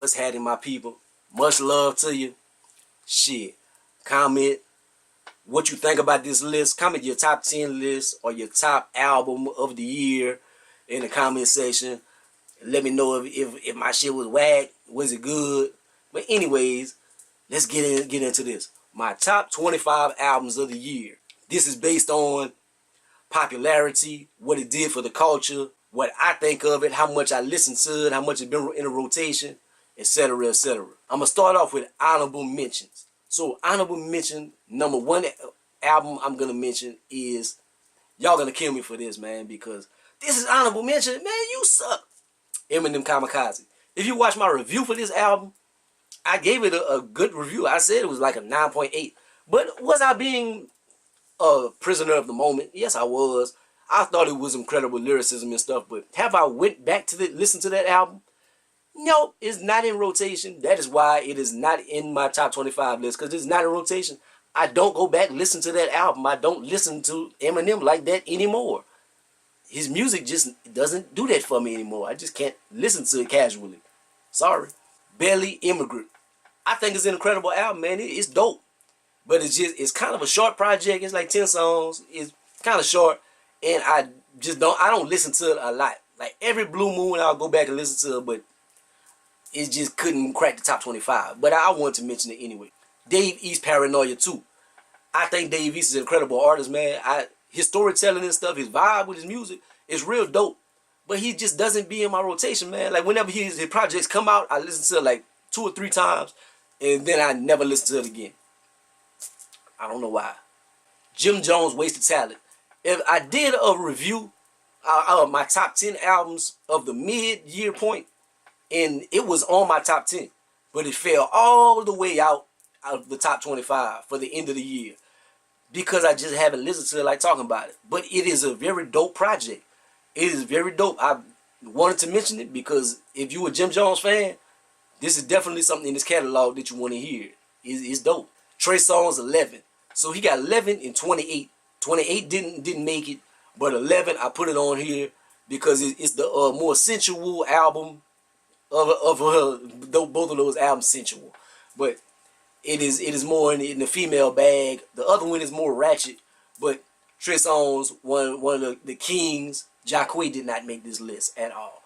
What's happening, my people? Much love to you. Shit. Comment what you think about this list. Comment your top 10 list or your top album of the year in the comment section. Let me know if my shit was whack. Was it good? But anyways, let's get into this. My top 25 albums of the year. This is based on popularity, what it did for the culture, what I think of it, how much I listen to it, how much it's been in a rotation, etc., etc. I'm going to start off with honorable mentions. So honorable mention, number one album I'm going to mention is, y'all going to kill me for this, man, because this is honorable mention. Man, you suck. Eminem Kamikaze. If you watch my review for this album, I gave it a good review. I said it was like a 9.8. But was I being a prisoner of the moment? Yes, I was. I thought it was incredible lyricism and stuff, but have I went back to listen to that album? No, it's not in rotation. That is why it is not in my top 25 list, because it's not in rotation. I don't go back and listen to that album. I don't listen to Eminem like that anymore. His music just doesn't do that for me anymore. I just can't listen to it casually. Sorry. Barely Immigrant. I think it's an incredible album, man. It's dope. But it's kind of a short project. It's like 10 songs. It's kind of short. And I don't listen to it a lot. Like every blue moon I'll go back and listen to it, but it just couldn't crack the top 25. But I want to mention it anyway. Dave East Paranoia 2. I think Dave East is an incredible artist, man. His storytelling and stuff, his vibe with his music is real dope. But he just doesn't be in my rotation, man. Like whenever his projects come out, I listen to it like 2 or 3 times. And then I never listen to it again. I don't know why. Jim Jones, Wasted Talent. If I did a review of my top 10 albums of the mid-year point, and it was on my top 10, but it fell all the way out of the top 25 for the end of the year because I just haven't listened to it like talking about it. But it is a very dope project. It is very dope. I wanted to mention it because if you a Jim Jones fan, this is definitely something in this catalog that you want to hear. It's dope. Trey Songz 11. So he got 11 and 28. 28 didn't make it, but 11 I put it on here because it's the more sensual album of both of those albums sensual. But it is more in the female bag. The other one is more ratchet. But Trey Songz, one of the kings. Jacquees did not make this list at all.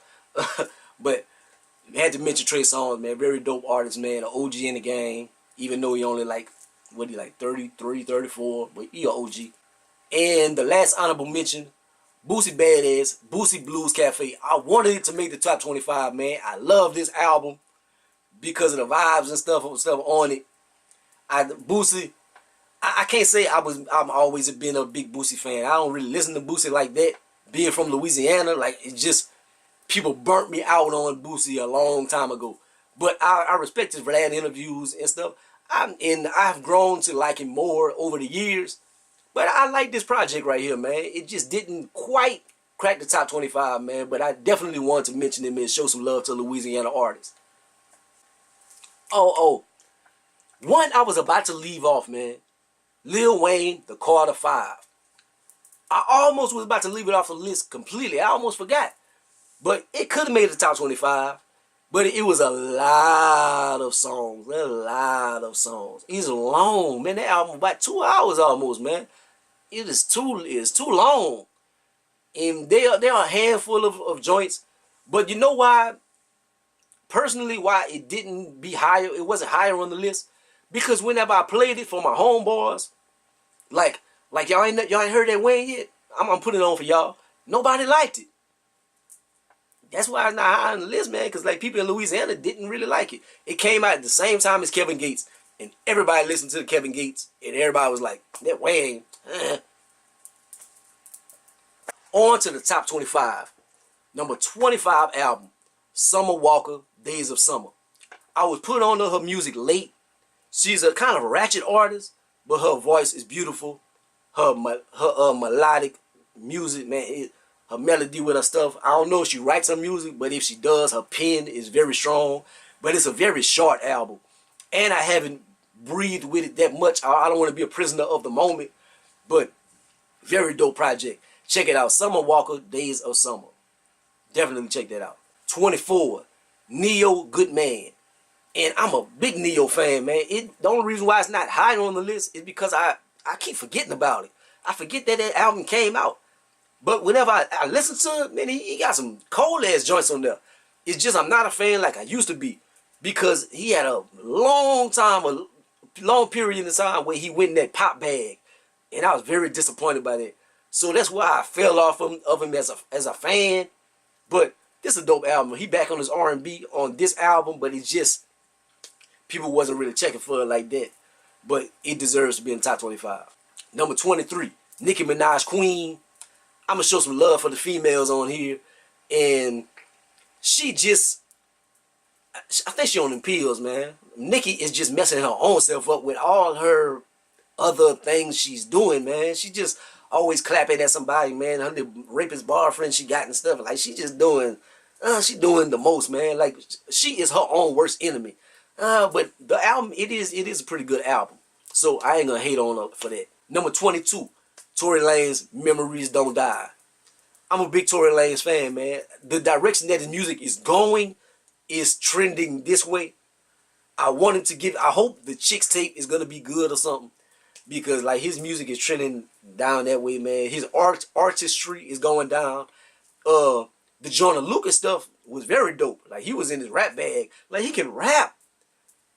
But I had to mention Trey Songz, man. Very dope artist, man. An OG in the game. Even though he only like 33, 34. But he an OG. And the last honorable mention, Bootsy Badass, Bootsy Blues Cafe. I wanted it to make the top 25, man. I love this album because of the vibes and stuff on it. Bootsy, I can't say I'm always been a big Bootsy fan. I don't really listen to Bootsy like that. Being from Louisiana, like it just, people burnt me out on Bootsy a long time ago. But I respect his rad interviews and stuff. I've grown to like him more over the years. But I like this project right here, man. It just didn't quite crack the top 25, man. But I definitely want to mention him and show some love to Louisiana artists. One I was about to leave off, man. Lil Wayne, The Carter 5. I almost was about to leave it off the list completely. I almost forgot. But it could have made the top 25. But it was a lot of songs. A lot of songs. It's long, man. That album about 2 hours almost, man. It's too long. And there are a handful of joints. But you know why? Personally, why it didn't be higher, it wasn't higher on the list. Because whenever I played it for my homeboys, like y'all ain't heard that Wayne yet? I'm putting it on for y'all. Nobody liked it. That's why it's not high on the list, man. Because like people in Louisiana didn't really like it. It came out at the same time as Kevin Gates. And everybody listened to Kevin Gates. And everybody was like, that Wayne. On to the top 25. Number 25 album. Summer Walker, Days of Summer. I was put on her music late. She's a kind of a ratchet artist. But her voice is beautiful. Her melodic music, man. Her melody with her stuff. I don't know if she writes her music, but if she does, her pen is very strong. But it's a very short album. And I haven't breathed with it that much. I don't want to be a prisoner of the moment. But very dope project. Check it out. Summer Walker, Days of Summer. Definitely check that out. 24. Neo, Good Man. And I'm a big Neo fan, man. The only reason why it's not higher on the list is because I keep forgetting about it. I forget that album came out. But whenever I listen to it, man, he got some cold ass joints on there. It's just I'm not a fan like I used to be, because he had a long period in time where he went in that pop bag, and I was very disappointed by that. So that's why I fell off of him as a fan. But this is a dope album. He back on his R&B on this album, but it's just people wasn't really checking for it like that. But it deserves to be in the top 25. Number 23, Nicki Minaj, Queen. I'm going to show some love for the females on here. And she just, I think she on them pills, man. Nicki is just messing her own self up with all her other things she's doing, man. She just always clapping at somebody, man. Her rapist boyfriend she got and stuff. Like, she just doing, she doing the most, man. Like, she is her own worst enemy. But the album, it is a pretty good album. So I ain't going to hate on her for that. Number 22. Tory Lanez, Memories Don't Die. I'm a big Tory Lanez fan, man. The direction that his music is going is trending this way. I hope the Chicks tape is going to be good or something, because like his music is trending down that way, man. His artistry is going down. The Jonah Lucas stuff was very dope. Like, he was in his rap bag. Like, he can rap.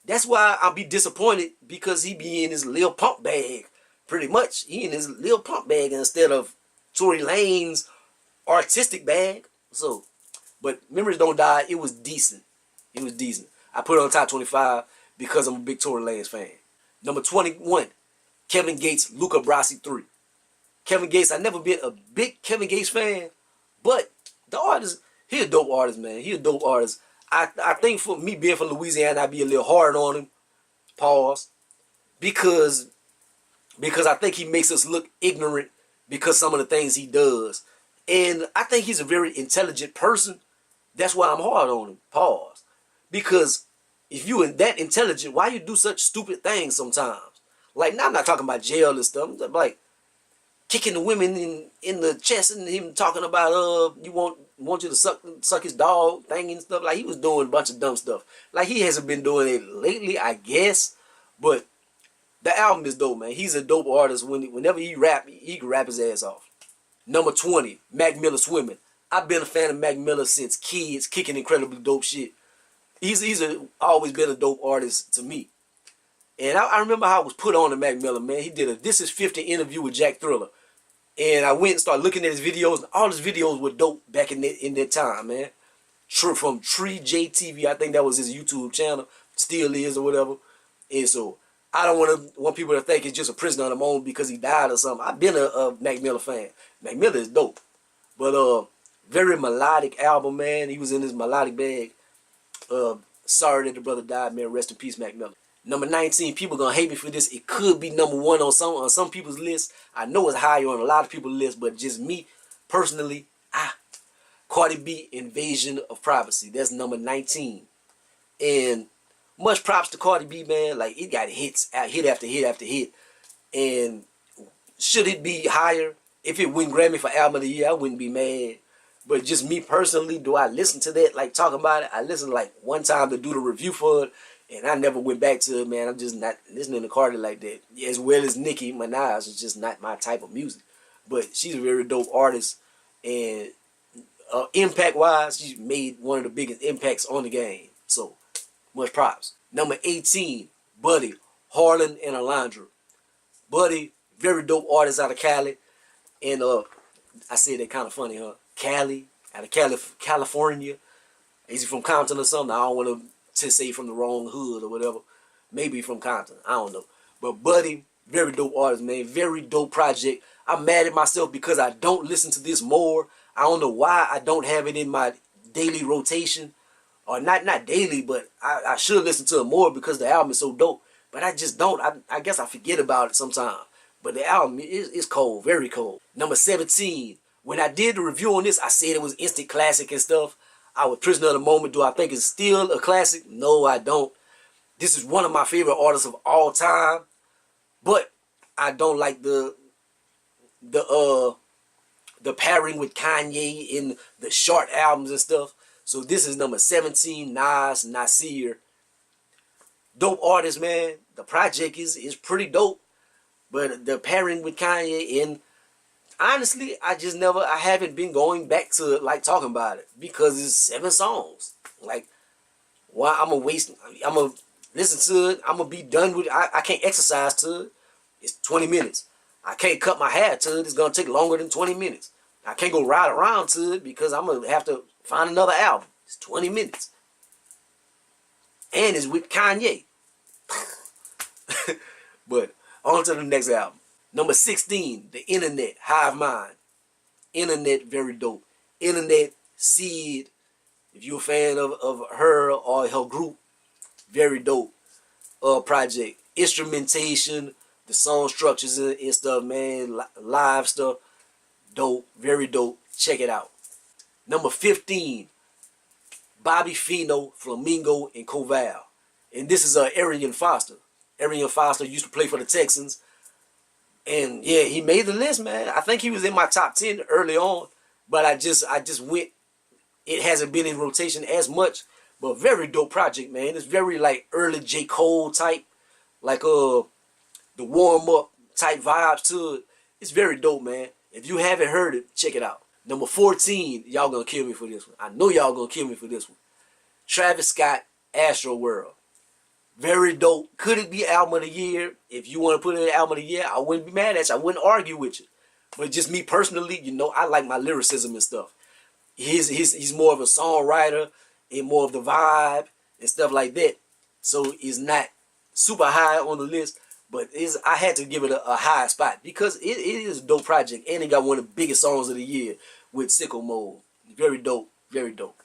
That's why I'll be disappointed, because he be in his Lil Pump bag. Pretty much, he in his Lil Pump bag instead of Tory Lanez's artistic bag. So, but Memories Don't Die, it was decent. It was decent. I put it on top 25 because I'm a big Tory Lanez fan. Number 21, Kevin Gates, Luca Brasi 3. Kevin Gates, I've never been a big Kevin Gates fan, but the artist, he a dope artist, man. He a dope artist. I think for me being from Louisiana, I'd be a little hard on him. Pause. Because I think he makes us look ignorant because some of the things he does. And I think he's a very intelligent person. That's why I'm hard on him. Pause. Because if you are that intelligent, why you do such stupid things sometimes? Like, now I'm not talking about jail and stuff. I'm like kicking the women in the chest and him talking about you want you to suck his dog thing and stuff. Like, he was doing a bunch of dumb stuff. Like, he hasn't been doing it lately, I guess. But the album is dope, man. He's a dope artist. Whenever he can rap his ass off. Number 20, Mac Miller, Swimming. I've been a fan of Mac Miller since kids, kicking incredibly dope shit. He's always been a dope artist to me. And I remember how I was put on to Mac Miller, man. He did a This Is 50 interview with Jack Thriller. And I went and started looking at his videos. And all his videos were dope back in that time, man. From Tree JTV, I think that was his YouTube channel. Still is or whatever. And so I don't want people to think he's just a prisoner of the moment because he died or something. I've been a Mac Miller fan. Mac Miller is dope. But very melodic album, man. He was in his melodic bag. Sorry that the brother died, man. Rest in peace, Mac Miller. Number 19, people gonna hate me for this. It could be number 1 on some people's list. I know it's higher on a lot of people's list, but just me personally, Cardi B, Invasion of Privacy. That's number 19. And much props to Cardi B, man. Like, it got hits, hit after hit after hit. And should it be higher? If it win Grammy for Album of the Year, I wouldn't be mad. But just me personally, do I listen to that, like talk about it? I listened like one time to do the review for it, and I never went back to it, man. I'm just not listening to Cardi like that. As well as Nicki Minaj, it's just not my type of music. But she's a very dope artist, and impact-wise, she's made one of the biggest impacts on the game. So, much props. Number 18, Buddy, Harlan and Alondra. Buddy, very dope artist out of Cali. And I said that kind of funny, huh? Cali, out of California. Is he from Compton or something? I don't want to say from the wrong hood or whatever. Maybe from Compton. I don't know. But Buddy, very dope artist, man. Very dope project. I'm mad at myself because I don't listen to this more. I don't know why I don't have it in my daily rotation. Or not daily, but I should listen to it more because the album is so dope. But I just don't. I guess I forget about it sometimes. But the album is cold, very cold. Number 17. When I did the review on this, I said it was instant classic and stuff. I was prisoner of the moment. Do I think it's still a classic? No, I don't. This is one of my favorite artists of all time. But I don't like the pairing with Kanye in the short albums and stuff. So this is number 17, Nas, Nasir. Dope artist, man. The project is pretty dope. But the pairing with Kanye, and honestly, I haven't been going back to it, like, talking about it, because it's 7 songs. Like, why I'm gonna listen to it, I'm gonna be done with it. I can't exercise to it. It's 20 minutes. I can't cut my hair to it. It's gonna take longer than 20 minutes. I can't go ride around to it because I'm gonna have to find another album. It's 20 minutes. And it's with Kanye. But on to the next album. Number 16, The Internet, Hive Mind. Internet, very dope. Internet, Seed. If you're a fan of her or her group, very dope project. Instrumentation, the song structures and stuff, man. Live stuff, dope, very dope. Check it out. Number 15, Bobby Fino, Flamingo, and Koval. And this is Aryan Faster. Aryan Faster used to play for the Texans. And yeah, he made the list, man. I think he was in my top 10 early on. But I just went. It hasn't been in rotation as much. But very dope project, man. It's very like early J. Cole type. Like the warm-up type vibes to it. It's very dope, man. If you haven't heard it, check it out. Number 14, y'all gonna kill me for this one. I know y'all gonna kill me for this one. Travis Scott, Astral World. Very dope. Could it be album of the year? If you want to put it in album of the year, I wouldn't be mad at you. I wouldn't argue with you. But just me personally, you know, I like my lyricism and stuff. He's more of a songwriter and more of the vibe and stuff like that. So he's not super high on the list, but I had to give it a high spot because it is a dope project, and it got one of the biggest songs of the year with Sicko Mode. Very dope, very dope.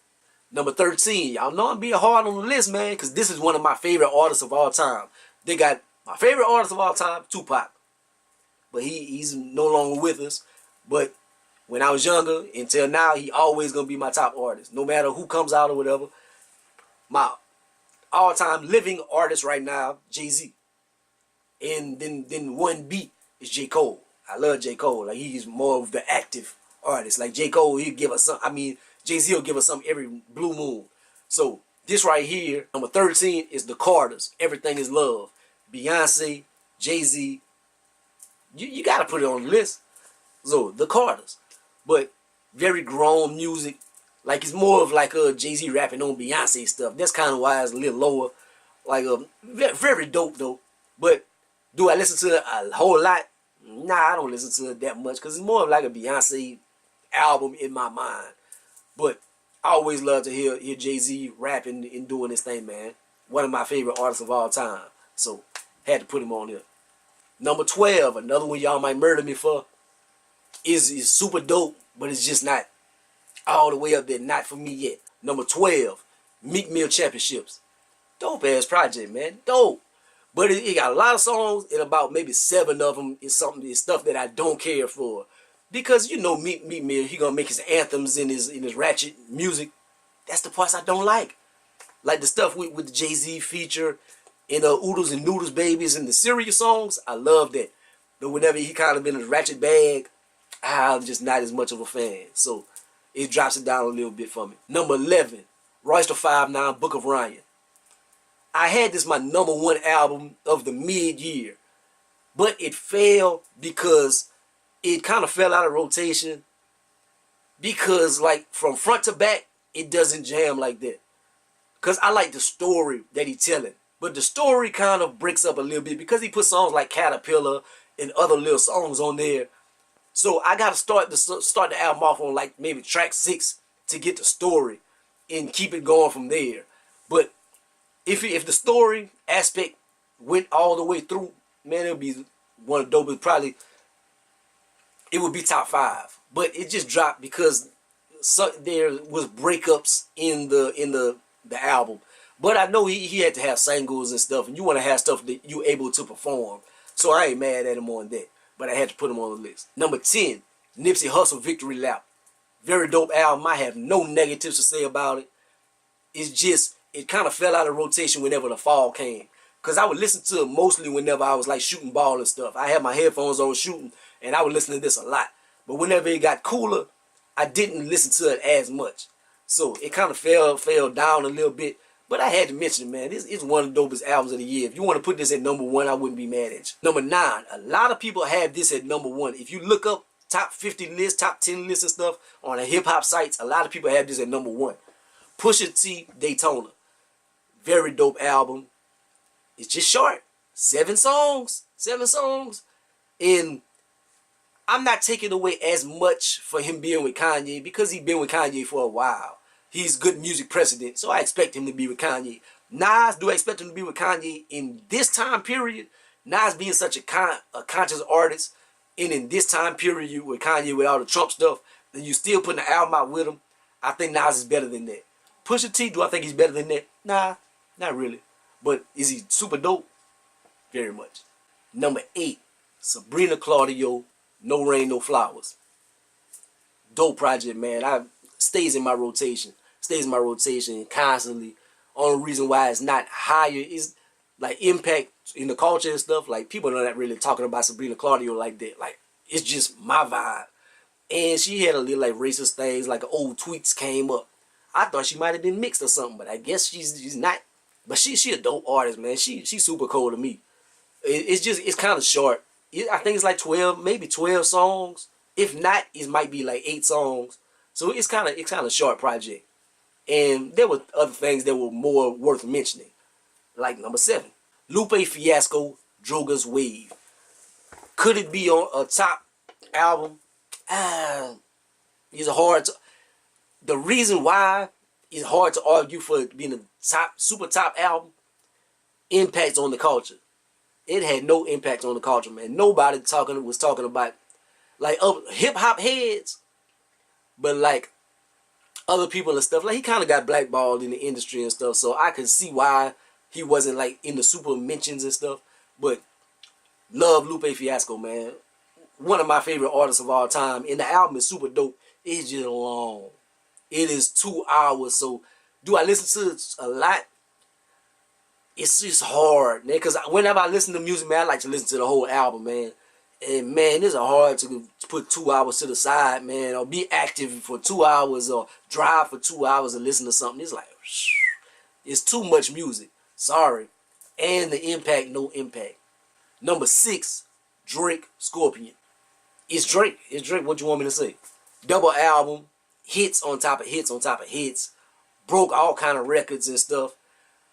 Number 13, y'all know I'm being hard on the list, man, because this is one of my favorite artists of all time. They got my favorite artist of all time, Tupac. But he's no longer with us. But when I was younger, until now, he always going to be my top artist. No matter who comes out or whatever. My all-time living artist right now, Jay-Z. And then 1B is J. Cole. I love J. Cole. Like, he's more of the active artist. Like, J. Cole, he'll give us some. I mean, Jay-Z will give us something every blue moon. So, this right here, number 13, is the Carters. Everything is Love. Beyonce, Jay-Z. You got to put it on the list. So, the Carters. But very grown music. Like, it's more of like Jay-Z rapping on Beyonce stuff. That's kind of why it's a little lower. Like, very dope, though. But do I listen to it a whole lot? Nah, I don't listen to it that much. Because it's more of like a Beyonce album in my mind. But I always love to hear Jay-Z rapping and doing this thing, man. One of my favorite artists of all time. So, had to put him on here. Number 12, another one y'all might murder me for, is super dope, but it's just not all the way up there. Not for me yet. Number 12, Meek Mill Championships. Dope ass project, man. Dope. But it got a lot of songs, and about maybe 7 of them is stuff that I don't care for. Because, you know, Meek Mill, he gonna make his anthems in his ratchet music. That's the parts I don't like. Like the stuff with the Jay-Z feature in Oodles and Noodles Babies and the serious songs, I love that. But whenever he kind of in his ratchet bag, I'm just not as much of a fan. So it drops it down a little bit for me. Number 11, Royce da 5'9", Book of Ryan. I had this my number 1 album of the mid-year. But it failed because it kind of fell out of rotation. Because, like, from front to back, it doesn't jam like that. Because I like the story that he's telling. But the story kind of breaks up a little bit because he put songs like Caterpillar and other little songs on there. So I got to start the album off on like maybe track 6 to get the story and keep it going from there. But if the story aspect went all the way through, man, it would be one of the dopest. Probably it would be top 5. But it just dropped because there was breakups in the album. But I know he had to have singles and stuff, and you want to have stuff that you're able to perform. So I ain't mad at him on that. But I had to put him on the list. Number 10, Nipsey Hussle, Victory Lap. Very dope album. I have no negatives to say about it. It's just, it kind of fell out of rotation whenever the fall came. Because I would listen to it mostly whenever I was like shooting ball and stuff. I had my headphones on shooting, and I would listen to this a lot. But whenever it got cooler, I didn't listen to it as much. So it kind of fell down a little bit. But I had to mention it, man. This is one of the dopest albums of the year. If you want to put this at number 1, I wouldn't be mad at you. Number 9. A lot of people have this at number 1. If you look up top 50 lists, top 10 lists and stuff on the hip-hop sites, a lot of people have this at number 1. Pusha T, Daytona. Very dope album. It's just short. 7 songs. 7 songs. And I'm not taking away as much for him being with Kanye because he's been with Kanye for a while. He's good music precedent, so I expect him to be with Kanye. Nas, do I expect him to be with Kanye in this time period? Nas being such a conscious artist, and in this time period with Kanye with all the Trump stuff, then you still putting the album out with him. I think Nas is better than that. Pusha T, do I think he's better than that? Nah, not really. But is he super dope? Very much. Number 8, Sabrina Claudio, No Rain, No Flowers. Dope project, man. Stays in my rotation. Stays in my rotation constantly. Only reason why it's not higher is like impact in the culture and stuff. Like people are not really talking about Sabrina Claudio like that. Like it's just my vibe. And she had a little like racist things, like old tweets came up. I thought she might have been mixed or something, but I guess she's not. But she a dope artist, man. She's super cool to me. It's kind of short. I think it's like 12, maybe 12 songs. If not, it might be like 8 songs. So it's kind of short project. And there were other things that were more worth mentioning. Like number 7, Lupe Fiasco, Droga's Wave. Could it be on a top album? It's hard to. The reason why it's hard to argue for it being a super top album, impacts on the culture. It had no impact on the culture, man. Nobody was talking about like hip hop heads, but like other people and stuff. Like he kind of got blackballed in the industry and stuff, so I could see why he wasn't like in the super mentions and stuff. But love Lupe Fiasco, man. One of my favorite artists of all time, and the album is super dope. It's just long. It is 2 hours, so do I listen to it a lot? It's just hard, man, because whenever I listen to music, man, I like to listen to the whole album, man. And, man, it's hard to put 2 hours to the side, man, or be active for 2 hours or drive for 2 hours and listen to something. It's like, it's too much music. Sorry. And the impact, no impact. Number 6, Drake, Scorpion. It's Drake. It's Drake. What you want me to say? Double album, hits on top of hits on top of hits, broke all kind of records and stuff.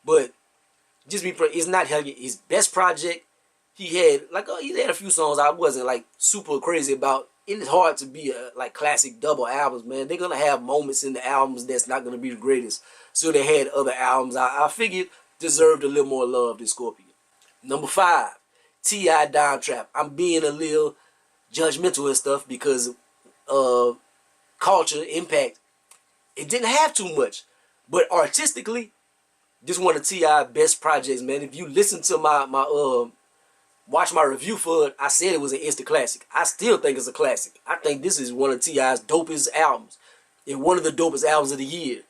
But just it's not his best project. He had a few songs I wasn't like super crazy about. It is hard to be like classic double albums, man. They're gonna have moments in the albums that's not gonna be the greatest. So they had other albums I figured deserved a little more love than Scorpion. Number 5, T.I. Down Trap. I'm being a little judgmental and stuff because culture impact. It didn't have too much, but artistically, this one of T.I. best projects, man. If you listen to watch my review for it, I said it was an instant classic. I still think it's a classic. I think this is one of T.I.'s dopest albums, and one of the dopest albums of the year.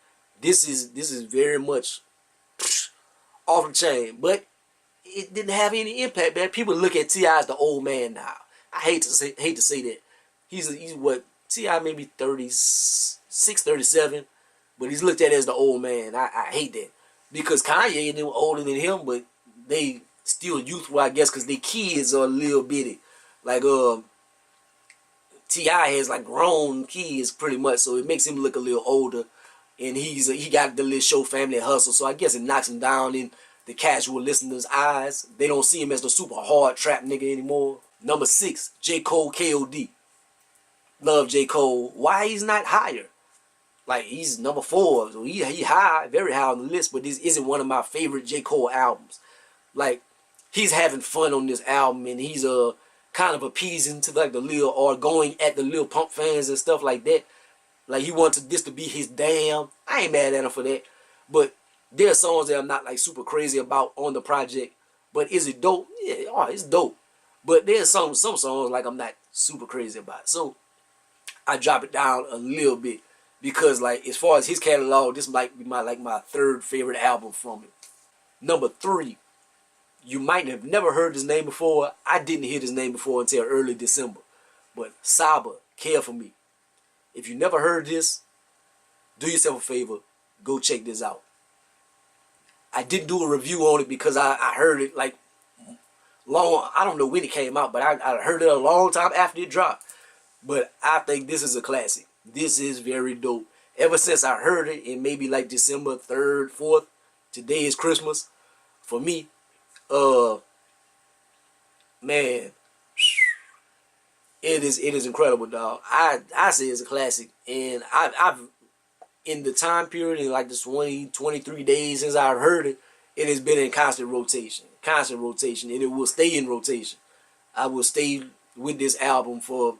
This is very much off the chain, but it didn't have any impact, man. People look at T.I. as the old man now. I hate to say that. He's what, T.I. maybe 36, 37, but he's looked at as the old man. I hate that. Because Kanye and them older than him, but they still youthful, I guess, because their kids are a little bitty. Like T.I. has like grown kids pretty much, so it makes him look a little older. And he got the little show Family Hustle, so I guess it knocks him down in the casual listener's eyes. They don't see him as the super hard trap nigga anymore. Number 6, J. Cole, K.O.D. Love J. Cole. Why he's not higher? Like, he's number 4, so he high, very high on the list, but this isn't one of my favorite J. Cole albums. Like, he's having fun on this album, and he's kind of appeasing to like the Lil, or going at the Lil Pump fans and stuff like that. Like, he wanted this to be his damn. I ain't mad at him for that. But there are songs that I'm not like super crazy about on the project. But is it dope? Yeah, it's dope. But there's some songs like I'm not super crazy about. So I drop it down a little bit. Because like as far as his catalog, this might be my 3rd favorite album from him. Number 3. You might have never heard his name before. I didn't hear his name before until early December. But Saba, Care For Me. If you never heard this, do yourself a favor. Go check this out. I didn't do a review on it because I heard it like long. I don't know when it came out, but I heard it a long time after it dropped. But I think this is a classic. This is very dope. Ever since I heard it in maybe like December 3rd, 4th, today is Christmas for me. Man, it is incredible, dog. I say it's a classic, and I've in the time period in like the 23 days since I heard it, it has been in constant rotation, and it will stay in rotation. I will stay with this album for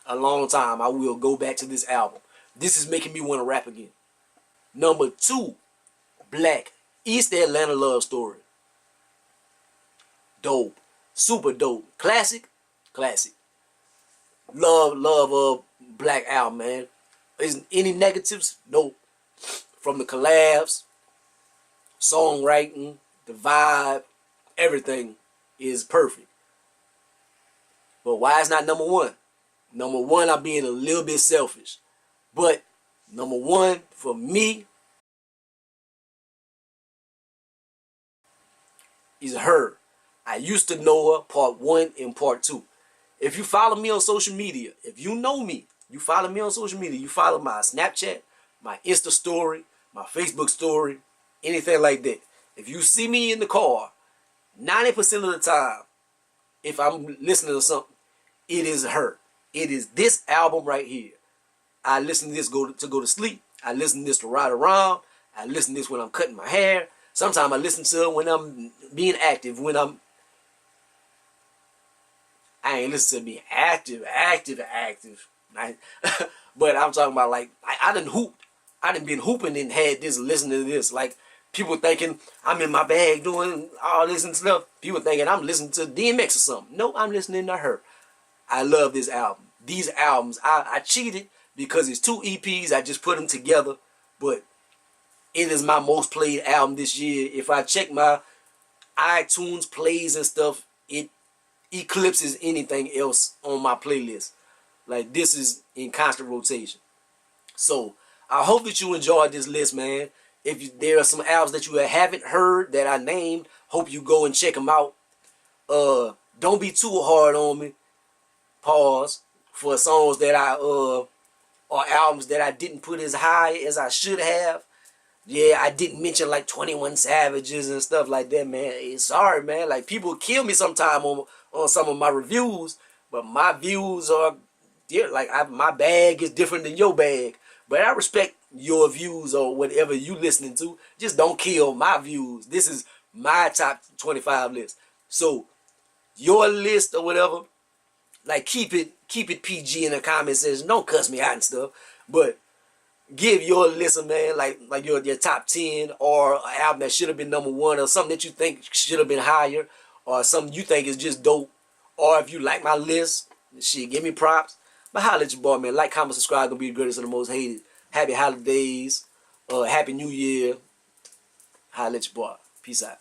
a long time. I will go back to this album. This is making me want to rap again. Number 2, Black, East Atlanta Love Story. Dope. Super dope. Classic. Love Black album, man. Is any negatives? Nope. From the collabs, songwriting, the vibe, everything is perfect. But why it's not number 1? Number 1, I'm being a little bit selfish. But number 1 for me is Her. I used to know her, part 1 and part 2. If you follow me on social media, if you know me, you follow me on social media, you follow my Snapchat, my Insta story, my Facebook story, anything like that. If you see me in the car, 90% of the time, if I'm listening to something, it is Her. It is this album right here. I listen to this to go to sleep. I listen to this to ride around. I listen to this when I'm cutting my hair. Sometimes I listen to it when I'm being active. I ain't listen to being active. But I'm talking about like, I done hooped. I done been hooping and had this, listening to this. Like, people thinking I'm in my bag doing all this and stuff. People thinking I'm listening to DMX or something. No, I'm listening to Her. I love this album. These albums, I cheated because it's 2 EPs. I just put them together. But it is my most played album this year. If I check my iTunes plays and stuff, it eclipses anything else on my playlist. Like, this is in constant rotation. So I hope that you enjoyed this list, man. If there are some albums that you haven't heard that I named, hope you go and check them out. Don't be too hard on me. Pause. For songs that or albums that I didn't put as high as I should have. Yeah, I didn't mention like 21 Savages and stuff like that, man. Sorry, man. Like, people kill me sometime on some of my reviews, but my views are, like, my bag is different than your bag. But I respect your views or whatever you listening to. Just don't kill my views. This is my top 25 list. So your list or whatever, like, keep it PG in the comment section. Don't cuss me out and stuff. But give your list, man, like your top 10 or an album that should have been number 1 or something that you think should have been higher or something you think is just dope. Or if you like my list, shit, give me props. But holla at your boy, man. Like, comment, subscribe. Gonna be the greatest and the most hated. Happy holidays. Happy New Year. Holla at your boy. Peace out.